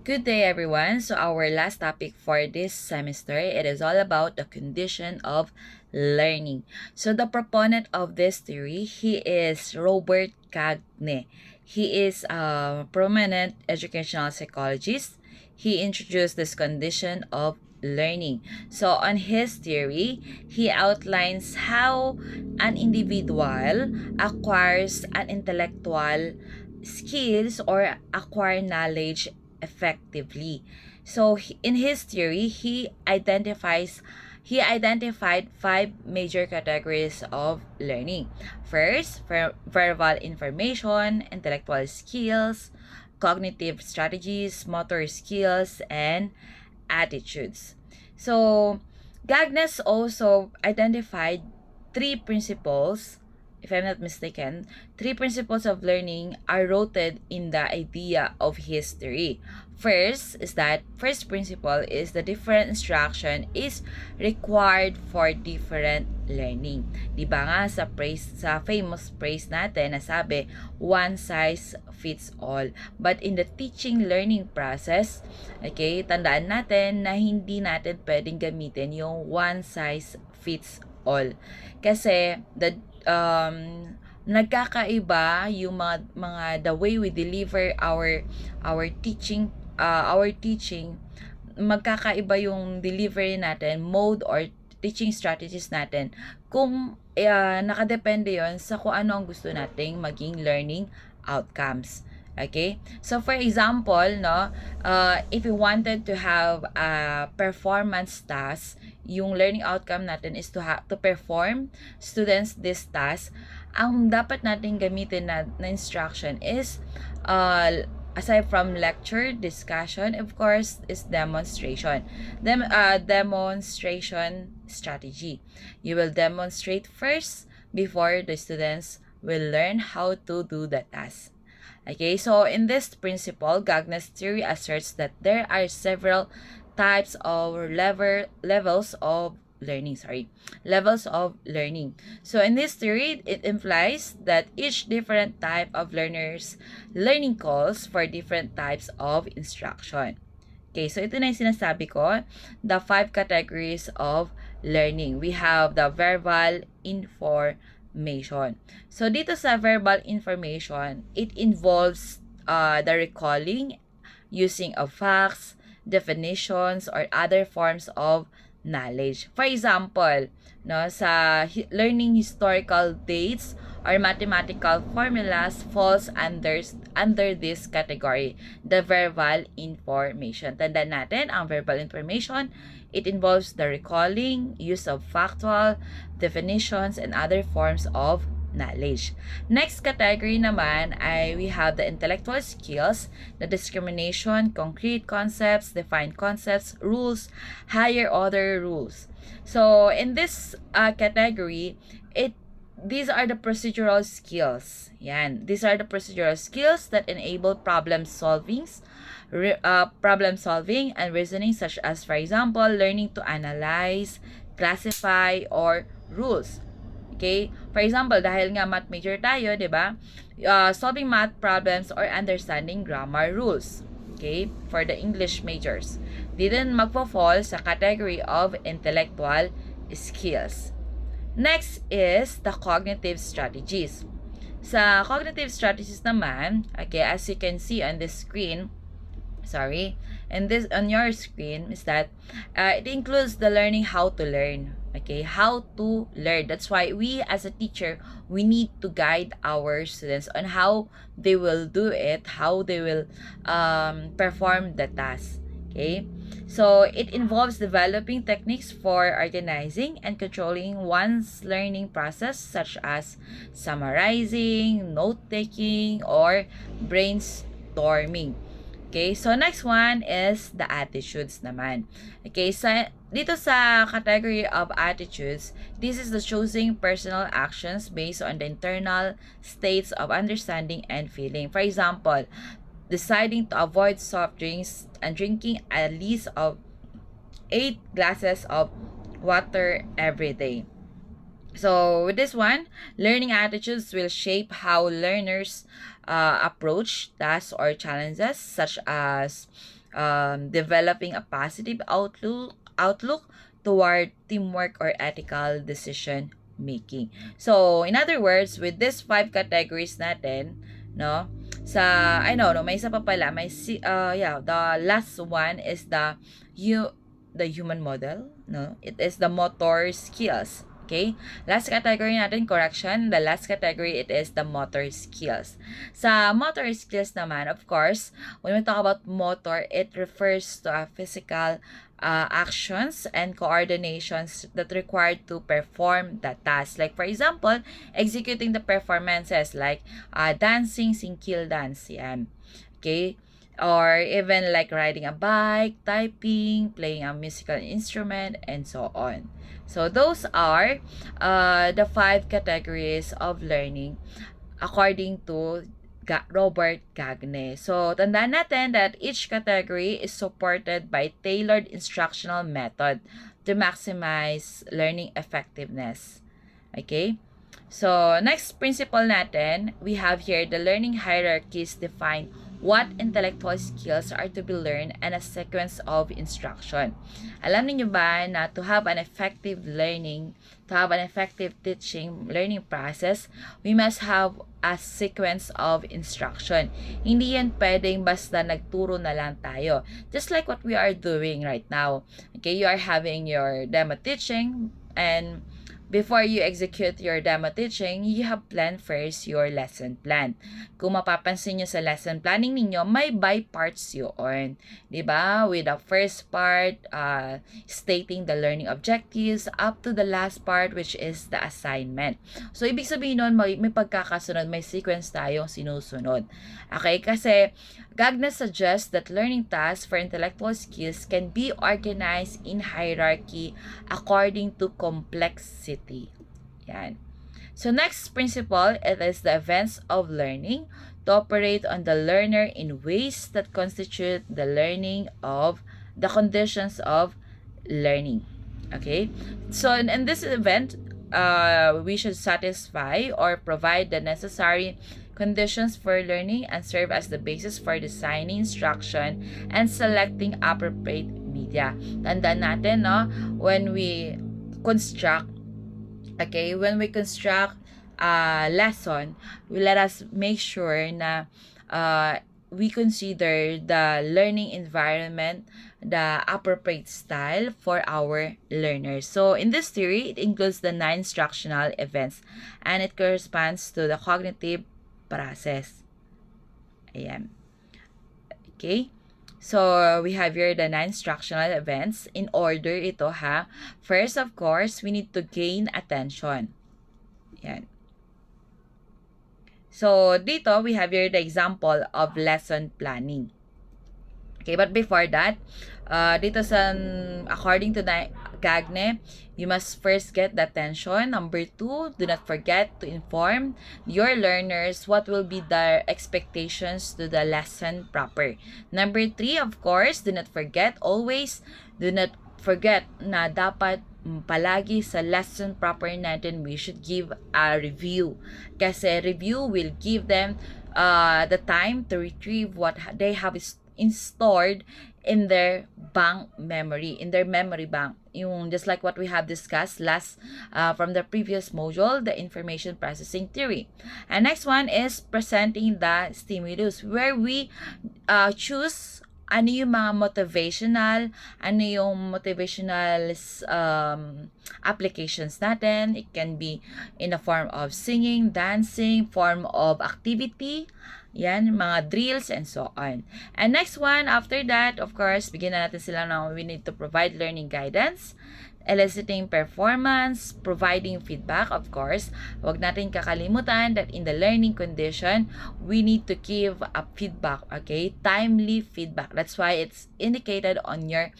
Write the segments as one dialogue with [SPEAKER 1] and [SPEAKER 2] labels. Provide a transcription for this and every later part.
[SPEAKER 1] Good day, everyone. So our last topic for this semester, it is all about the condition of learning. So the proponent of this theory, he is Robert Cagne. He is a prominent educational psychologist. He introduced this condition of learning. So on his theory, he outlines how an individual acquires an intellectual skills or acquire knowledge effectively. So in his theory, he identified five major categories of learning. First, verbal information, intellectual skills, cognitive strategies, motor skills, and attitudes. So Gagnes also identified three principles, if I'm not mistaken, three principles of learning are rooted in the idea of history. First principle is the different instruction is required for different learning. Di ba nga sa famous phrase natin na sabi, one size fits all. But in the teaching learning process, okay, tandaan natin na hindi natin pwedeng gamitin yung one size fits all. Kasi nagkakaiba yung mga the way we deliver our teaching, magkakaiba yung delivery natin, mode or teaching strategies natin kung nakadepende yon sa kung ano ang gusto nating maging learning outcomes. Okay? So for example, if we wanted to have a performance task, yung learning outcome natin is to perform students this task. Ang dapat natin gamitin na instruction is aside from lecture, discussion, of course, is demonstration. Demonstration strategy. You will demonstrate first before the students will learn how to do the task. Okay, so in this principle, Gagne's theory asserts that there are several types of levels of learning. So in this theory, it implies that each different type of learning calls for different types of instruction. Okay, so ito na yung sinasabi ko, the five categories of learning. We have the verbal information. So dito sa verbal information, it involves the recalling, using of facts, definitions, or other forms of knowledge. For example, sa learning historical dates or mathematical formulas falls under this category, the verbal information. Tandaan natin, ang verbal information, it involves the recalling, use of factual, definitions, and other forms of knowledge. Next category naman ay we have the intellectual skills, the discrimination, concrete concepts, defined concepts, rules, higher order rules. So in this category, these are the procedural skills. These are the procedural skills that enable problem solving and reasoning, such as, for example, learning to analyze, classify, or rules. Okay? For example, dahil nga math major tayo, di ba? Solving math problems or understanding grammar rules. Okay? For the English majors. Didn't magpo-fall sa category of intellectual skills. Next is the cognitive strategies. Sa cognitive strategies naman, okay, as you can see on this screen, and this on your screen is that it includes the learning how to learn. Okay, how to learn. That's why we as a teacher, we need to guide our students on how they will do it, how they will perform the task. Okay, so it involves developing techniques for organizing and controlling one's learning process, such as summarizing, note-taking, or brainstorming. Okay, so next one is the attitudes naman. Okay, dito sa category of attitudes, this is the choosing personal actions based on the internal states of understanding and feeling. For example, deciding to avoid soft drinks and drinking at least of 8 glasses of water every day. So with this one, learning attitudes will shape how learners approach tasks or challenges, such as developing a positive outlook toward teamwork or ethical decision making. So, in other words, with these 5 categories natin, no, I know, no, may isa pa pala, the last one is the human model, no? It is the motor skills. Okay? Last category natin, correction. The last category, it is the motor skills. Sa motor skills naman, of course, when we talk about motor, it refers to physical actions and coordinations that required to perform the task. Like, for example, executing the performances like dancing, singkil dance. Yan. Okay? Or even like riding a bike, typing, playing a musical instrument, and so on. So those are the 5 categories of learning according to Robert Gagne. So tandaan natin that each category is supported by tailored instructional method to maximize learning effectiveness. Okay? So next principle natin, we have here the learning hierarchies define what intellectual skills are to be learned and a sequence of instruction. Alam niyo ba na to have an effective teaching learning process, we must have a sequence of instruction. Hindi yan pwedeng basta nagturo na lang tayo. Just like what we are doing right now. Okay, you are having your demo teaching, and before you execute your demo teaching, you have planned first your lesson plan. Kung mapapansin nyo sa lesson planning ninyo, may by parts yun. Diba? With the first part, stating the learning objectives, up to the last part, which is the assignment. So, ibig sabihin nun, may pagkakasunod, may sequence tayong sinusunod. Okay? Kasi, Gagne suggests that learning tasks for intellectual skills can be organized in hierarchy according to complexity. Yan. So next principle, it is the events of learning to operate on the learner in ways that constitute the conditions of learning. Okay? So in this event, we should satisfy or provide the necessary conditions for learning and serve as the basis for designing instruction and selecting appropriate media. Tandaan natin, no, when we construct a lesson, let us make sure na we consider the learning environment, the appropriate style for our learners. So in this theory, it includes the 9 instructional events and it corresponds to the cognitive process. Ayan. Okay? So, we have here the 9 instructional events. In order ito ha. First, of course, we need to gain attention. Ayan. So, dito, we have here the example of lesson planning. Okay, but before that, according to Gagne, you must first get the attention. Number 2, do not forget to inform your learners what will be their expectations to the lesson proper. Number 3, of course, do not forget na dapat palagi sa lesson proper natin, we should give a review. Kasi review will give them the time to retrieve what they have stored in their memory bank. Just like what we have discussed from the previous module, the information processing theory. And next one is presenting the stimulus, where we choose ano yung mga motivational applications natin. It can be in the form of singing, dancing, form of activity, yan, mga drills, and so on. And next one, after that, of course, bigyan na natin sila we need to provide learning guidance, eliciting performance, providing feedback, of course. Huwag natin kakalimutan that in the learning condition, we need to give a feedback, okay? Timely feedback. That's why it's indicated on your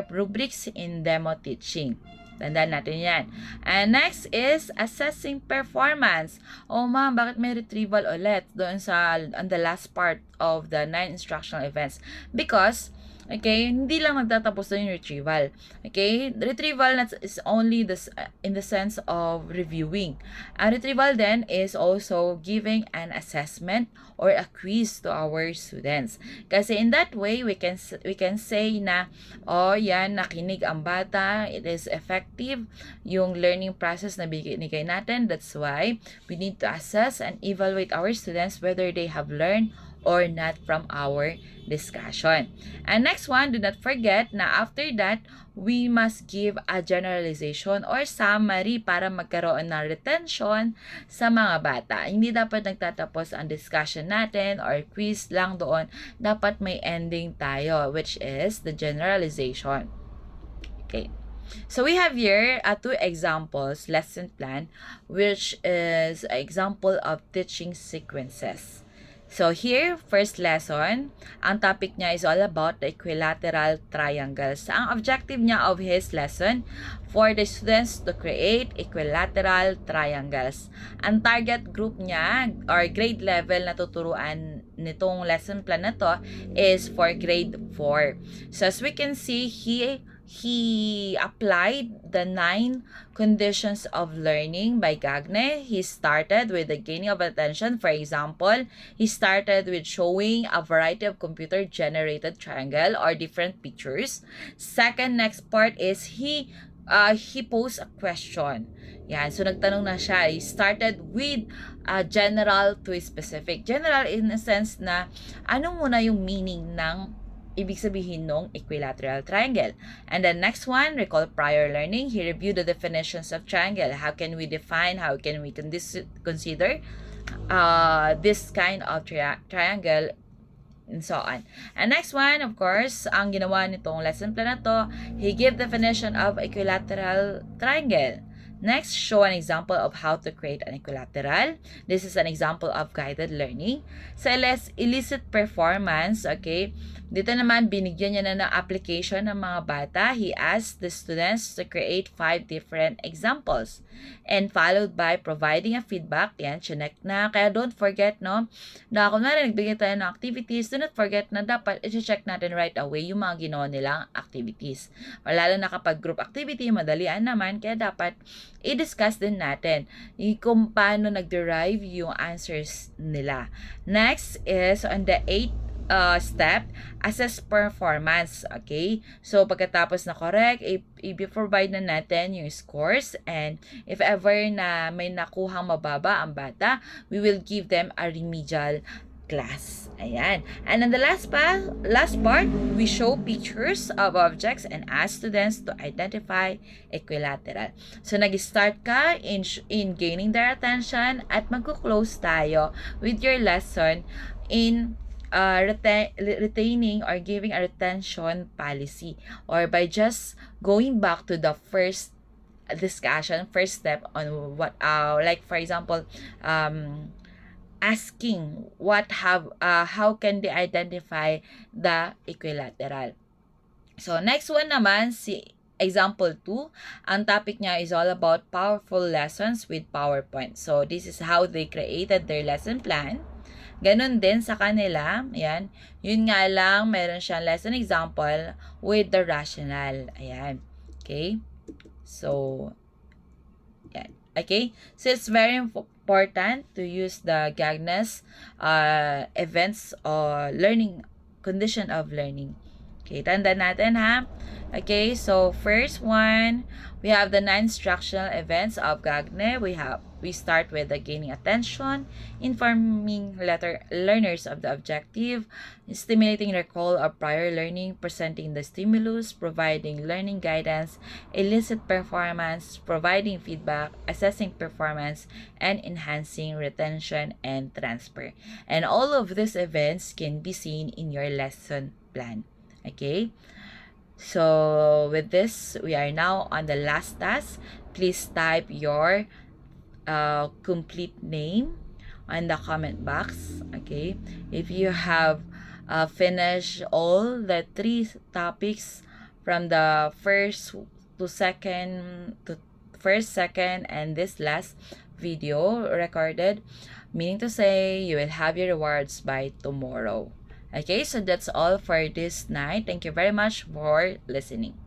[SPEAKER 1] rubrics in demo teaching. Tandaan natin yan. And next is assessing performance. Oh ma'am, bakit may retrieval ulit doon on the last part of the 9 instructional events? Because Okay, hindi lang nagtatapos na yung retrieval. Okay, retrieval is only this in the sense of reviewing. Retrieval then is also giving an assessment or a quiz to our students. Kasi in that way, we can say na, oh yan, nakinig ang bata, it is effective, yung learning process na binigay natin. That's why we need to assess and evaluate our students whether they have learned or not from our discussion. And next one, do not forget na after that, we must give a generalization or summary para magkaroon ng retention sa mga bata. Hindi dapat nagtatapos ang discussion natin or quiz lang doon. Dapat may ending tayo, which is the generalization. Okay. So we have here two examples, lesson plan, which is an example of teaching sequences. So here, first lesson, ang topic niya is all about the equilateral triangles. Ang objective niya of his lesson, for the students to create equilateral triangles. Ang target group niya, or grade level na tuturuan nitong lesson plan na to, is for grade 4. So as we can see, he applied the 9 conditions of learning by Gagne. He started with the gaining of attention. For example, he started with showing a variety of computer-generated triangle or different pictures. Second, next part is he posed a question. Yan, so nagtanong na siya. He started with general to specific. General in a sense na ano muna yung meaning ng ibig sabihin ng equilateral triangle. And the next one, recall prior learning. He reviewed the definitions of triangle. How can we define, how can we consider this kind of triangle, and so on. And next one, of course, ang ginawa nitong lesson plan na to, he gave definition of equilateral triangle. Next, show an example of how to create an equilateral. This is an example of guided learning. Sa illicit performance, okay, dito naman binigyan niya na ng application ng mga bata. He asked the students to create 5 different examples and followed by providing a feedback. Yan, chinek na. Kaya don't forget, no, na kung nagbigay tayo ng activities, do not forget na dapat i-check natin right away yung mga ginawa nilang activities. O lalo na kapag group activity, madalian naman, kaya dapat i-discuss din natin kung paano nag-derive yung answers nila. Next is on the 8th step, assess performance. Okay? So, pagkatapos na correct, i-provide na natin yung scores, and if ever na may nakuhang mababa ang bata, we will give them a remedial class. Ayan. And then the last part, we show pictures of objects and ask students to identify equilateral. So, nag-start ka in gaining their attention at magko-close tayo with your lesson in retaining or giving a retention policy, or by just going back to the first discussion, first step on what, like for example, asking how can they identify the equilateral. So, next one naman, si example 2, ang topic niya is all about powerful lessons with PowerPoint. So, this is how they created their lesson plan. Ganon din sa kanila, ayan, yun nga lang, meron siyang lesson example with the rational. Ayan, okay? So, yan. Okay? So, it's very important to use the Gagnes events or learning, condition of learning. Okay, tanda natin ha. Okay, so first one, we have the 9 instructional events of Gagne. We start with the gaining attention, informing learners of the objective, stimulating recall of prior learning, presenting the stimulus, providing learning guidance, elicit performance, providing feedback, assessing performance, and enhancing retention and transfer. And all of these events can be seen in your lesson plan. Okay? So, with this, we are now on the last task. Please type your complete name on the comment box. Okay? If you have finished all the 3 topics from the first, second, and this last video recorded, meaning to say you will have your rewards by tomorrow. Okay, so that's all for this night. Thank you very much for listening.